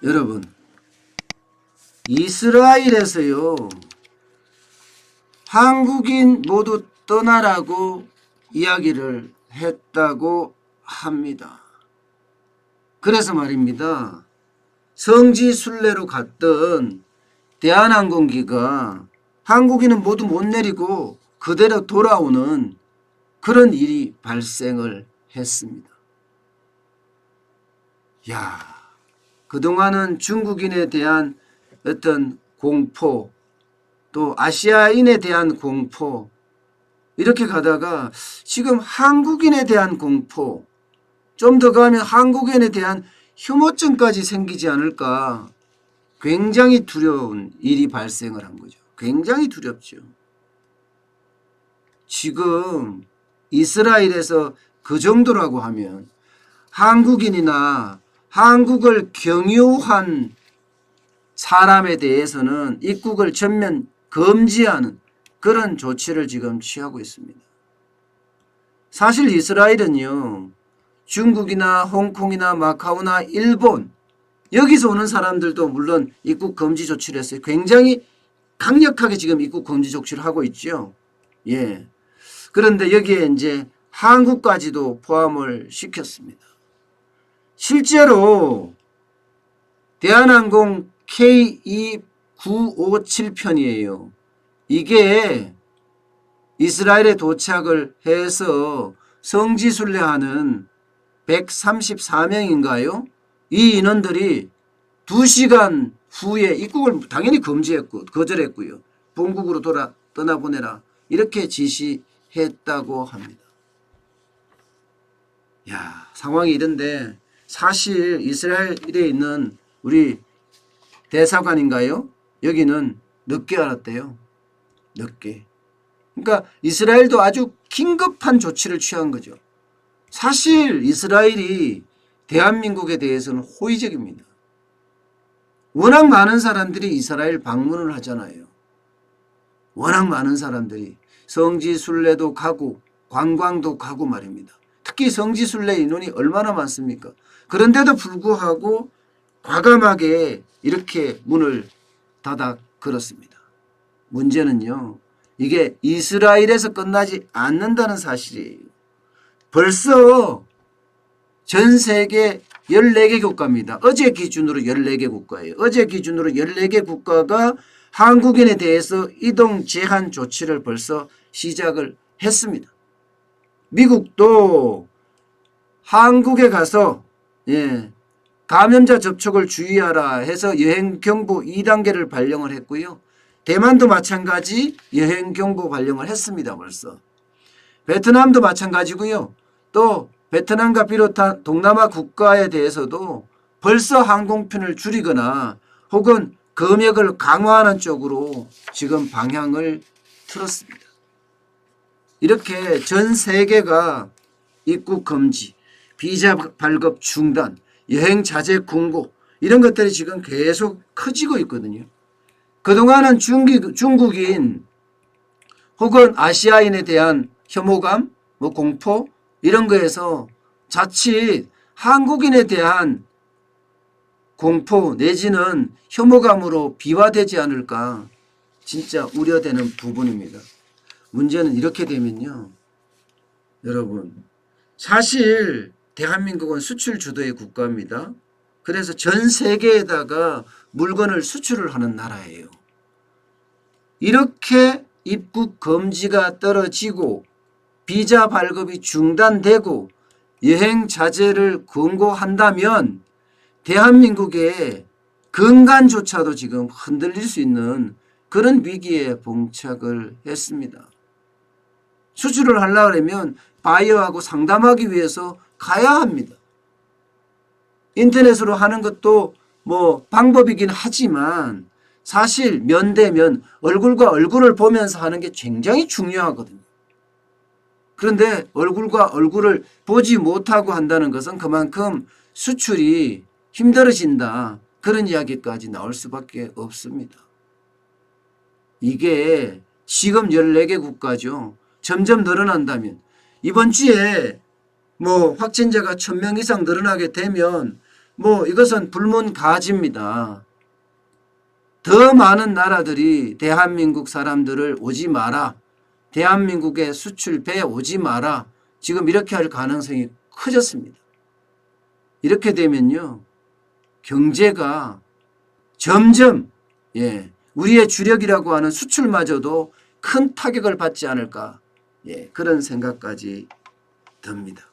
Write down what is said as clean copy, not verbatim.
여러분, 이스라엘에서요, 한국인 모두 떠나라고 이야기를 했다고 합니다. 그래서 말입니다. 성지 순례로 갔던 대한항공기가 한국인은 모두 못 내리고 그대로 돌아오는 그런 일이 발생을 했습니다. 야, 그동안은 중국인에 대한 어떤 공포, 또 아시아인에 대한 공포, 이렇게 가다가 지금 한국인에 대한 공포, 좀 더 가면 한국인에 대한 혐오증까지 생기지 않을까, 굉장히 두려운 일이 발생을 한 거죠. 굉장히 두렵죠. 지금 이스라엘에서 그 정도라고 하면 한국인이나 한국을 경유한 사람에 대해서는 입국을 전면 금지하는 그런 조치를 지금 취하고 있습니다. 사실 이스라엘은요, 중국이나 홍콩이나 마카오나 일본, 여기서 오는 사람들도 물론 입국 금지 조치를 했어요. 굉장히 강력하게 지금 입국 금지 조치를 하고 있죠. 예. 그런데 여기에 이제 한국까지도 포함을 시켰습니다. 실제로 대한항공 K2957편이에요. 이게 이스라엘에 도착을 해서 성지순례하는 134명인가요? 이 인원들이 2시간 후에 입국을 당연히 금지했고 거절했고요. 본국으로 떠나보내라 이렇게 지시했다고 합니다. 야, 상황이 이런데 사실 이스라엘에 있는 우리 대사관인가요? 여기는 늦게 알았대요. 늦게. 그러니까 이스라엘도 아주 긴급한 조치를 취한 거죠. 사실 이스라엘이 대한민국에 대해서는 호의적입니다. 워낙 많은 사람들이 이스라엘 방문을 하잖아요. 워낙 많은 사람들이 성지순례도 가고 관광도 가고 말입니다. 특히 성지순례 인원이 얼마나 많습니까? 그런데도 불구하고 과감하게 이렇게 문을 닫아 걸었습니다. 문제는요, 이게 이스라엘에서 끝나지 않는다는 사실이에요. 벌써 전 세계 14개 국가입니다. 어제 기준으로 14개 국가예요. 어제 기준으로 14개 국가가 한국인에 대해서 이동 제한 조치를 벌써 시작을 했습니다. 미국도 한국에 가서 감염자 접촉을 주의하라 해서 여행경보 2단계를 발령을 했고요. 대만도 마찬가지 여행경보 발령을 했습니다. 벌써. 베트남도 마찬가지고요. 또 베트남과 비롯한 동남아 국가에 대해서도 벌써 항공편을 줄이거나 혹은 검역을 강화하는 쪽으로 지금 방향을 틀었습니다. 이렇게 전 세계가 입국 금지, 비자 발급 중단, 여행 자제 공고 이런 것들이 지금 계속 커지고 있거든요. 그동안은 중국인 혹은 아시아인에 대한 혐오감, 공포 이런 거에서 자칫 한국인에 대한 공포 내지는 혐오감으로 비화되지 않을까 진짜 우려되는 부분입니다. 문제는 이렇게 되면요, 여러분, 사실 대한민국은 수출 주도의 국가입니다. 그래서 전 세계에다가 물건을 수출을 하는 나라예요. 이렇게 입국 금지가 떨어지고 비자 발급이 중단되고 여행 자제를 권고한다면 대한민국의 건강조차도 지금 흔들릴 수 있는 그런 위기에 봉착을 했습니다. 수출을 하려면 바이어하고 상담하기 위해서 가야 합니다. 인터넷으로 하는 것도 방법이긴 하지만 사실 면대면 얼굴과 얼굴을 보면서 하는 게 굉장히 중요하거든요. 그런데 얼굴과 얼굴을 보지 못하고 한다는 것은 그만큼 수출이 힘들어진다. 그런 이야기까지 나올 수밖에 없습니다. 이게 지금 14개 국가죠. 점점 늘어난다면 이번 주에 확진자가 1000명 이상 늘어나게 되면 뭐 이것은 불문가지입니다. 더 많은 나라들이 대한민국 사람들을 오지 마라. 대한민국의 수출 배 오지 마라. 지금 이렇게 할 가능성이 커졌습니다. 이렇게 되면요. 경제가 점점 우리의 주력이라고 하는 수출마저도 큰 타격을 받지 않을까 그런 생각까지 듭니다.